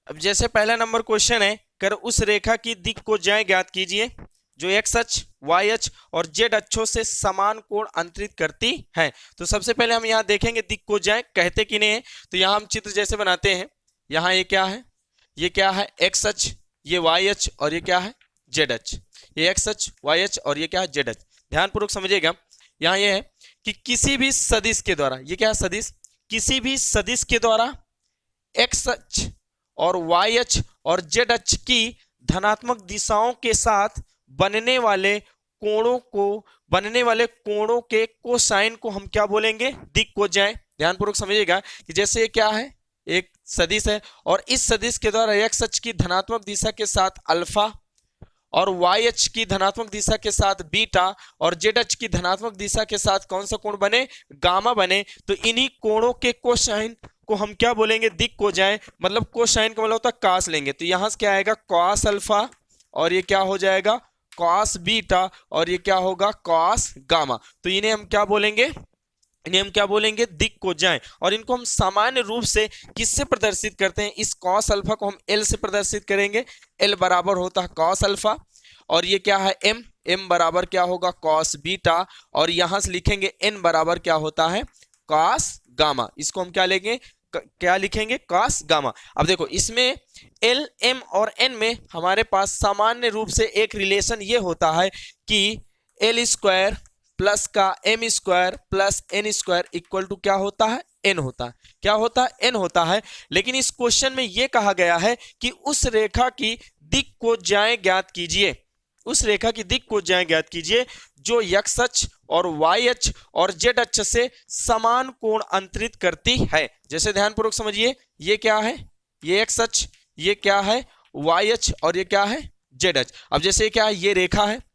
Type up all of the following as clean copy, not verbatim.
अब जैसे पहला नंबर क्वेश्चन है, कर उस रेखा की दिक् को ज्याय ज्ञात कीजिए जो एक्स अक्ष, वाई अक्ष और जेड अक्षों से समान कोण अंतरित करती है। तो सबसे पहले हम यहाँ देखेंगे दिक् को ज्याय कहते कि नहीं है। तो यहाँ हम चित्र जैसे बनाते हैं, यहाँ ये क्या है, ये क्या है एक्स अक्ष, ये वाई अक्ष और ये क्या है जेड अक्ष। ये एक्स अक्ष, वाई अक्ष और ये क्या है जेड अक्ष। ध्यानपूर्वक समझिएगा, यहाँ ये है कि किसी भी सदिश के द्वारा, ये क्या है सदिश, किसी भी सदिश के द्वारा एक्स अक्ष और वाई अक्ष और जेड अक्ष की धनात्मक दिशाओं के साथ बनने वाले कोणों के कोसाइन को हम क्या बोलेंगे, दिक् को ज्याय। ध्यानपूर्वक समझिएगा कि जैसे ये क्या है, एक सदिश है और इस सदिश के द्वारा एक्स अक्ष की धनात्मक दिशा के साथ अल्फा और वाई अक्ष की धनात्मक दिशा के साथ बीटा और जेड अक्ष की धनात्मक दिशा के साथ कौन सा कोण बने, गामा बने। तो इन्हीं कोणों के कोसाइन को हम क्या बोलेंगे, दिक् को ज्याय। मतलब कोसाइन का मतलब होता है कास लेंगे, तो यहां से क्या आएगा कॉस अल्फा और ये क्या हो जाएगा कॉस बीटा और ये क्या होगा कॉस गामा। तो इन्हें हम क्या बोलेंगे, इन्हें हम क्या बोलेंगे, दिक् को ज्याय। और इनको हम सामान्य रूप से किससे प्रदर्शित करते हैं, इस कॉस अल्फा को हम एल से प्रदर्शित करेंगे। एल बराबर होता है कॉस अल्फा और ये क्या है एम, एम बराबर क्या होगा कॉस बीटा और यहां से लिखेंगे एन बराबर क्या होता है कॉस गामा। इसको हम क्या लेंगे, क्या लिखेंगे कॉस गामा। अब देखो इसमें एल, एम और एन में हमारे पास सामान्य रूप से एक रिलेशन ये होता है कि एल स्क्वायर प्लस का M square plus N square equal to क्या होता है एन होता है। क्या होता है, एन होता है। लेकिन इस क्वेश्चन में यह कहा गया है कि उस रेखा की दिक् को ज्याय ज्ञात कीजिए, उस रेखा की दिक् को ज्याय ज्ञात कीजिए जो एक्स अक्ष और वाई अक्ष और जेड अक्ष से समान कोण अंतरित करती है। जैसे ध्यानपूर्वक समझिए, ये क्या है, ये एक्स अक्ष, ये क्या है वाई अक्ष और ये क्या है जेड अक्ष। अब जैसे क्या है, ये रेखा है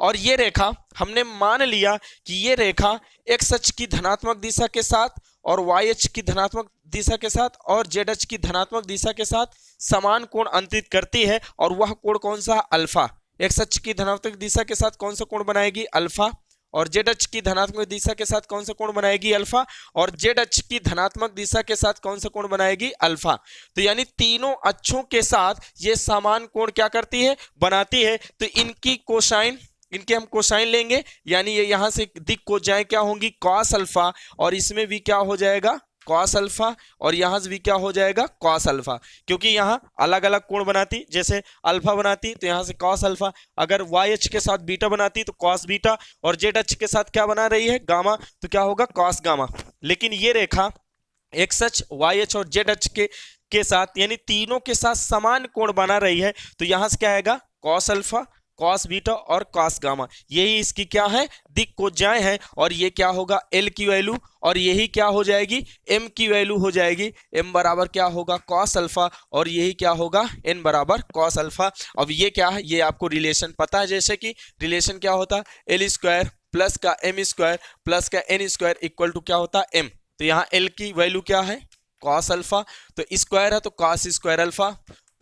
और ये रेखा हमने मान लिया कि ये रेखा एक्स अक्ष की धनात्मक दिशा के साथ और वाई अक्ष की धनात्मक दिशा के साथ और जेड अक्ष की धनात्मक दिशा के साथ समान कोण अंतरित करती है। और वह कोण कौन सा, अल्फा। एक्स अक्ष की धनात्मक दिशा के साथ कौन सा कोण बनाएगी, अल्फा। और जेड अक्ष की धनात्मक दिशा के साथ कौन सा कोण बनाएगी, अल्फा। और जेड अक्ष की धनात्मक दिशा के साथ कौन सा कोण बनाएगी, अल्फा। तो यानी तीनों अक्षों के साथ ये समान कोण क्या करती है, बनाती है। तो इनकी कोसाइन, इनके हम कोसाइन लेंगे, यानी ये यहां से दिक् को ज्याय क्या होंगी कॉस अल्फा और इसमें भी क्या हो जाएगा कॉस अल्फा और यहां से भी क्या हो जाएगा कॉस अल्फा। क्योंकि यहां अलग अलग कोण बनाती, जैसे अल्फा बनाती तो यहां से कॉस अल्फा, अगर वाई अक्ष के साथ बीटा बनाती तो कॉस बीटा और जेड अक्ष के साथ क्या बना रही है गामा, तो क्या होगा कॉस गामा। लेकिन ये रेखा एक्स अक्ष, वाई अक्ष और जेड अक्ष के साथ यानी तीनों के साथ समान कोण बना रही है। तो यहां से क्या आएगा कॉस अल्फा, कॉस बीटा और कॉस गामा, यही इसकी क्या है दिक् को ज्याय है। और ये क्या होगा एल की वैल्यू और यही क्या हो जाएगी एम की वैल्यू हो जाएगी। एम बराबर क्या होगा कॉस अल्फा और यही क्या होगा एन बराबर कॉस अल्फा। अब ये क्या है, ये आपको रिलेशन पता है, जैसे कि रिलेशन क्या होता है एल स्क्वायर प्लस का एम स्क्वायर प्लस का एन स्क्वायर इक्वल टू क्या होता है एम। तो यहाँ एल की वैल्यू क्या है कॉस अल्फा, तो स्क्वायर है तो कॉस स्क्वायर अल्फा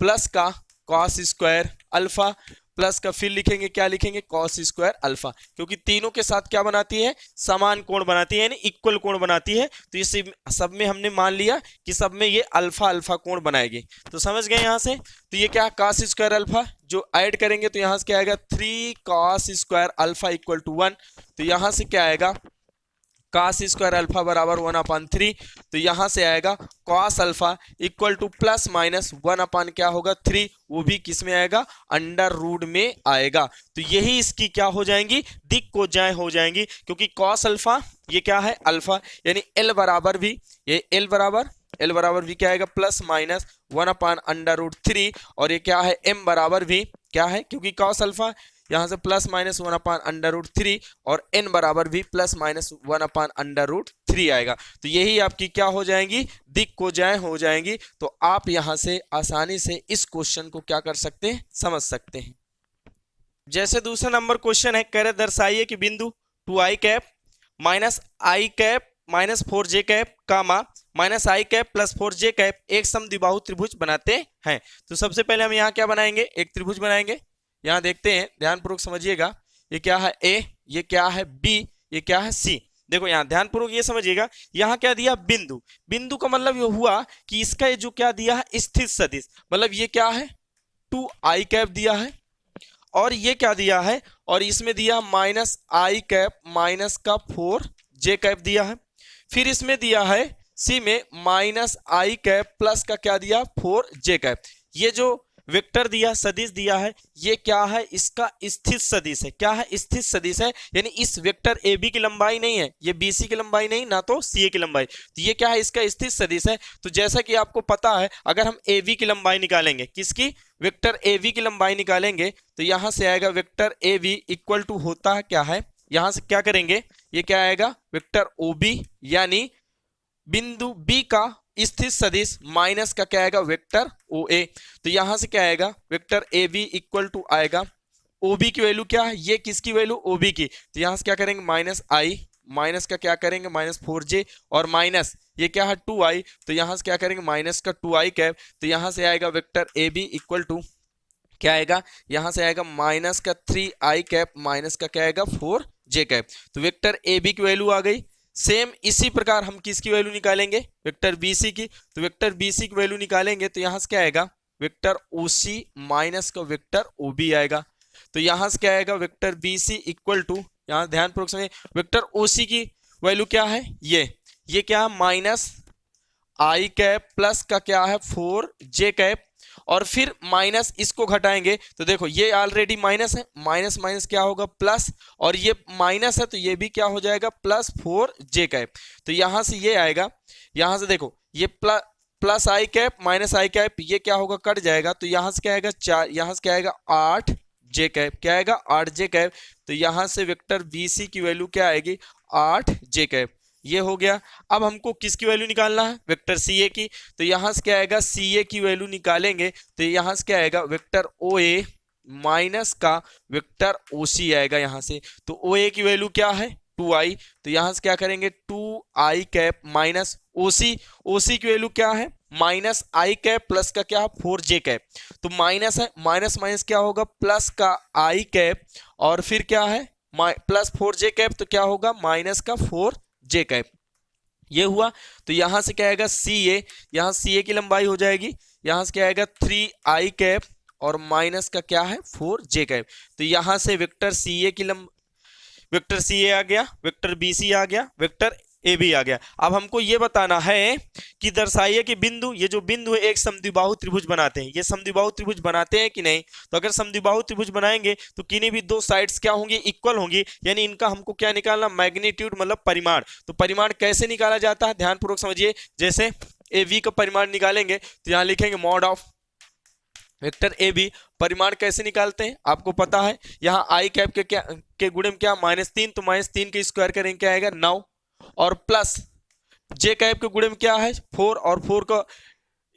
प्लस का कॉस स्क्वायर अल्फा प्लस का फिर लिखेंगे क्या लिखेंगे कॉस स्क्वायर अल्फा। क्योंकि तीनों के साथ क्या बनाती है समान कोण बनाती है, यानी इक्वल कोण बनाती है। तो ये सब में हमने मान लिया कि सब में ये अल्फा अल्फा कोण बनाएगी। तो समझ गए यहाँ से। तो ये क्या कॉस स्क्वायर अल्फा जो ऐड करेंगे तो यहाँ से क्या आएगा 3 cos square alpha equal to 1। तो यहाँ से क्या आएगा कॉस स्क्वायर अल्फा बराबर 1/3। तो यहां से आएगा cos alpha equal two plus minus 1 क्या होगा 3, वो भी किस में आएगा अंडर रूट में आएगा। तो यही इसकी क्या हो जाएंगी दिक् को ज्याय हो जाएंगी। क्योंकि कॉस अल्फा ये क्या है अल्फा, यानी एल बराबर भी ये एल बराबर भी क्या आएगा प्लस माइनस 1/√3 और ये क्या है एम बराबर भी क्या है, क्योंकि कॉस अल्फा यहां से प्लस माइनस 1/√3 और n बराबर भी प्लस माइनस 1/√3 आएगा। तो यही आपकी क्या हो जाएंगी दिक् को ज्याय हो जाएंगी। तो आप यहां से आसानी से इस क्वेश्चन को क्या कर सकते हैं समझ सकते हैं। जैसे दूसरा नंबर क्वेश्चन है, कह रहे दर्शाइए कि बिंदु 2i cap minus I cap minus 4j cap comma minus I cap plus 4j cap एक समद्विबाहु त्रिभुज बनाते हैं। तो सबसे पहले हम यहाँ क्या बनाएंगे एक त्रिभुज बनाएंगे। यहाँ देखते हैं ध्यानपूर्वक समझिएगा, ये क्या है ए, ये क्या है बी, ये क्या है सी। देखो यहाँ ध्यानपूर्वक ये समझिएगा, यहाँ क्या दिया, बिंदु। बिंदु का मतलब ये हुआ कि इसका ये जो क्या दिया है, स्थित सदिश, मतलब ये क्या है, 2i दिया है, और ये क्या दिया है, और इसमें दिया -i माइनस का 4j दिया है। फिर इसमें दिया है सी में -i प्लस का क्या दिया, 4j। ये जो वेक्टर दिया, सदिश दिया है, ये क्या है, इसका स्थित सदिश है। क्या है, स्थित सदिश है, यानी इस वेक्टर ए बी की लंबाई नहीं है, ये बी सी की लंबाई नहीं, ना तो सी ए की लंबाई, तो ये क्या है, इसका स्थित सदिश है। तो जैसा कि आपको पता है, अगर हम ए बी की लंबाई निकालेंगे, किसकी, वेक्टर ए बी की लंबाई निकालेंगे, तो यहां से आएगा vector A B equal to होता है क्या है, यहां से क्या करेंगे, ये क्या आएगा, वेक्टर ओ बी यानी बिंदु बी का स्थित सदिश माइनस का क्या आएगा, वेक्टर ओ ए। तो यहां से क्या आएगा, vector A B equal to आएगा, ओ बी की वैल्यू क्या है, ये किसकी वैल्यू, ओ बी की, तो यहां से क्या करेंगे, -i माइनस का क्या करेंगे, -4j, और माइनस ये क्या है, 2i, तो यहां से क्या करेंगे, माइनस का 2i कैप, तो यहां से आएगा vector A B equal to क्या आएगा, यहां से आएगा माइनस का 3i कैप माइनस का क्या आएगा, 4j कैप। तो वेक्टर ए बी की वैल्यू आ गई। सेम इसी प्रकार हम किसकी वैल्यू निकालेंगे, वेक्टर बी सी की, तो वेक्टर बी सी की वैल्यू निकालेंगे, तो यहां से क्या आएगा, वेक्टर ओ सी माइनस का वेक्टर ओ बी आएगा। तो यहां से क्या आएगा, vector B C equal to, यहां ध्यानपूर्वक समझिए, वेक्टर ओ सी की वैल्यू क्या है, ये क्या है, -i कैप प्लस का क्या है, 4j कैप, और फिर माइनस इसको घटाएंगे, तो देखो ये ऑलरेडी माइनस है, माइनस माइनस क्या होगा, प्लस, और ये माइनस है तो ये भी क्या हो जाएगा, +4j कैप। तो यहां से ये आएगा, यहां से देखो ये plus I cap minus I cap, ये क्या होगा, कट जाएगा, तो यहां से क्या आएगा 4, यहां से क्या आएगा 8j कैप, क्या आएगा 8j कैप। तो यहां से वेक्टर बी सी की वैल्यू क्या आएगी, 8j कैप। ये हो गया। अब हमको किसकी वैल्यू निकालना है, वेक्टर सी ए की, तो यहां से क्या आएगा, सी ए की वैल्यू निकालेंगे, तो यहां से क्या आएगा, वेक्टर ओ ए माइनस का वेक्टर ओ सी आएगा यहां से। तो ओ ए की वैल्यू क्या है, 2i, तो यहां से क्या करेंगे, 2i कैप माइनस ओ सी की वैल्यू क्या है, -i कैप प्लस का क्या है, 4j कैप। तो माइनस है, माइनस माइनस क्या होगा, प्लस का i कैप, और फिर क्या है +4j कैप, तो क्या होगा, माइनस का 4j कैप। ये हुआ। तो यहां से क्या आएगा, सी ए, यहां सी ए की लंबाई हो जाएगी, यहां से क्या आएगा 3i कैप, और माइनस का क्या है, 4j कैप। तो यहां से वेक्टर सी ए की वेक्टर सी ए आ गया, वेक्टर बी सी आ गया, वेक्टर ए बी आ गया। अब हमको ये बताना है कि दर्शाइए कि बिंदु, ये जो बिंदु है एक समद्विबाहु त्रिभुज बनाते हैं, ये समद्विबाहु त्रिभुज बनाते हैं कि नहीं। तो अगर समद्विबाहु त्रिभुज बनाएंगे तो किन्हीं भी दो साइड्स क्या होंगी, इक्वल होंगी, यानी इनका हमको क्या निकालना, मैग्नीट्यूड मतलब परिमाण। तो परिमाण कैसे निकाला जाता है, ध्यानपूर्वक समझिए। जैसे ए बी का परिमाण निकालेंगे तो यहाँ लिखेंगे mod of vector A B. परिमाण कैसे निकालते हैं आपको पता है, यहाँ आई कैप के गुणे में क्या, -3, तो -3 के स्क्वायर करेंगे क्या आएगा 9, और प्लस जे कैप के गुणे में क्या है 4, और 4 का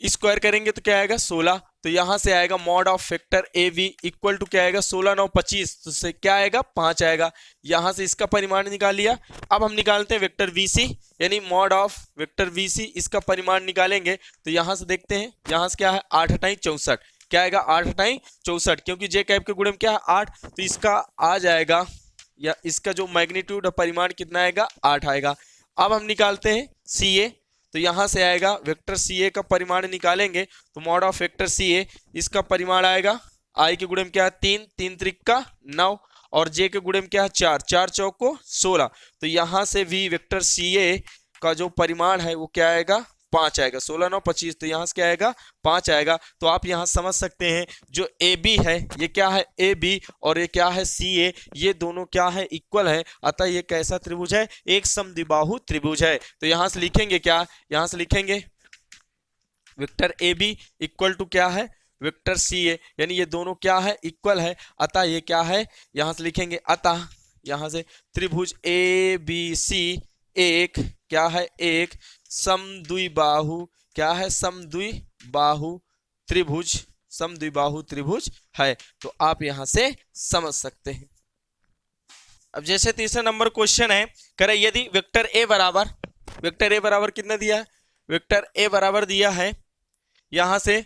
स्क्वायर करेंगे तो क्या आएगा 16। तो यहां से आएगा mod of vector A B equal to क्या आएगा 16 9 25, तो से क्या आएगा 5 आएगा। यहां से इसका परिमाण निकाल लिया। अब हम निकालते हैं वेक्टर वी सी, यानी मॉड ऑफ वेक्टर वी सी, इसका परिमाण निकालेंगे। तो यहां से देखते हैं, यहां से क्या है 8 × 64, क्या आएगा 8 × 64, क्योंकि जे कैप के गुणे में क्या है 8, तो इसका आ जाएगा, या इसका जो मैग्नीट्यूड परिमाण कितना आएगा 8 आएगा। अब हम निकालते हैं सी ए, तो यहां से आएगा वेक्टर सी ए का परिमाण निकालेंगे, तो मॉड ऑफ वेक्टर सी ए, इसका परिमाण आएगा आई के गुणे में क्या है 3, 3 त्रिक 9, और जे के गुणे में क्या है 4, 4 चौको 16। तो यहां से भी वेक्टर सी ए का जो परिमाण है वो क्या आएगा 5 आएगा, 16 9 25, तो यहां से क्या आएगा 5 आएगा। तो आप यहां समझ सकते हैं जो ए बी है, ये क्या है ए बी, और ये क्या है सी ए, ये दोनों क्या है इक्वल है। अतः ये कैसा त्रिभुज है, एक समद्विबाहु त्रिभुज है। तो यहां से लिखेंगे क्या, यहां से लिखेंगे vector A B equal to क्या है वेक्टर सी ए, यानी ये दोनों क्या है इक्वल है। अतः ये क्या है, यहां से लिखेंगे अतः यहां से त्रिभुज ए बी सी एक क्या है, एक समद्विबाहु क्या है, समद्विबाहु त्रिभुज, समद्विबाहु त्रिभुज है। तो आप यहां से समझ सकते हैं। अब जैसे तीसरा नंबर क्वेश्चन है, करें यदि वेक्टर ए बराबर कितना दिया है, वेक्टर ए बराबर दिया है यहां से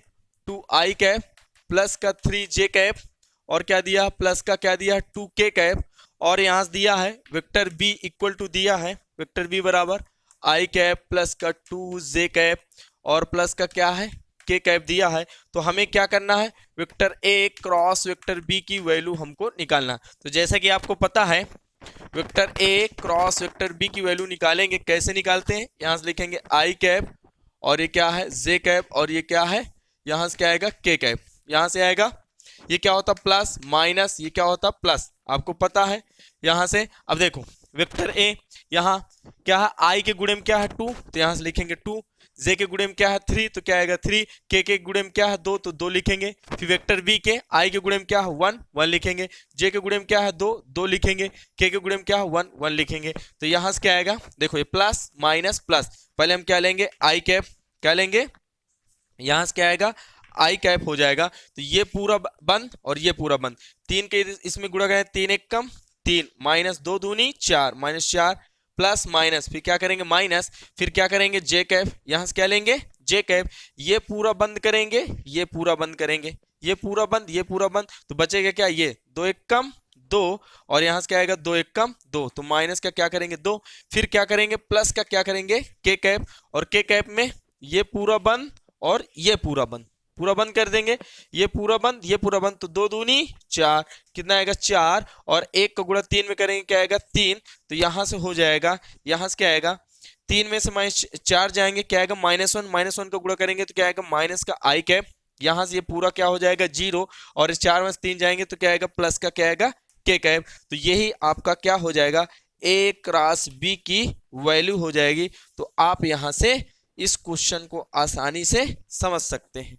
2i कैप प्लस का 3j कैप, और क्या दिया प्लस का क्या दिया 2k कैप, और यहां से दिया है वेक्टर बी इक्वल टू दिया है वेक्टर बी बराबर आई कैप प्लस का 2 कैप और प्लस का क्या है के कैप दिया है। तो हमें क्या करना है, vector A cross vector B की वैल्यू हमको निकालना। तो जैसा कि आपको पता है vector A cross vector B की वैल्यू निकालेंगे, कैसे निकालते हैं, यहां से लिखेंगे आई कैप और ये क्या है जे कैप और ये क्या है, यहां से क्या आएगा के कैप, यहां से आएगा ये क्या होता प्लस माइनस, ये क्या होता प्लस, आपको पता है यहां से। अब देखो वेक्टर ए यहाँ क्या है आई के गुणे में क्या है 2, तो यहां से लिखेंगे 2, जे के गुणे में क्या है 3 तो क्या आएगा 3, के गुणे में क्या है 2 तो 2 लिखेंगे। फिर वेक्टर बी के आई के गुणे में क्या है 1 1 लिखेंगे, जे के गुणे में क्या है 2 2 लिखेंगे, के गुणे में क्या है 1 1 लिखेंगे। तो यहां से क्या आएगा, देखो ये प्लस माइनस प्लस, पहले हम क्या लेंगे आई कैप, क्या लेंगे यहां से क्या आएगा आई कैप हो जाएगा। तो ये पूरा बंद और ये पूरा बंद, 3 के इसमें गुणा करें 3 एक कम 3 माइनस 2 दूनी 4 माइनस 4 प्लस माइनस, फिर क्या करेंगे माइनस, फिर क्या करेंगे जे कैप, यहां से क्या लेंगे जे कैप, ये पूरा बंद करेंगे ये पूरा बंद करेंगे, ये पूरा बंद ये पूरा बंद, तो बचेगा क्या ये 2 एक कम 2 और यहां से क्या आएगा 2 एक कम 2, तो माइनस का क्या करेंगे 2, फिर क्या करेंगे प्लस का क्या करेंगे के कैप, और के कैप में ये पूरा बंद और ये पूरा बंद, पूरा बंद कर देंगे, ये पूरा बंद ये पूरा बंद, तो 2 दूनी 4, कितना आएगा 4 और 1 का गुणा 3 में करेंगे क्या आएगा 3, तो यहां से हो जाएगा, यहां से क्या आएगा 3 में से -4 जाएंगे क्या आएगा -1 का गुणा करेंगे तो क्या आएगा माइनस का आई कैप, यहां से ये पूरा क्या हो जाएगा 0 और इस 4 में से 3 जाएंगे तो क्या आएगा प्लस का क्या आएगा के कैप। तो यही आपका क्या हो जाएगा ए क्रॉस बी की वैल्यू हो जाएगी। तो आप यहां से इस क्वेश्चन को आसानी से समझ सकते हैं।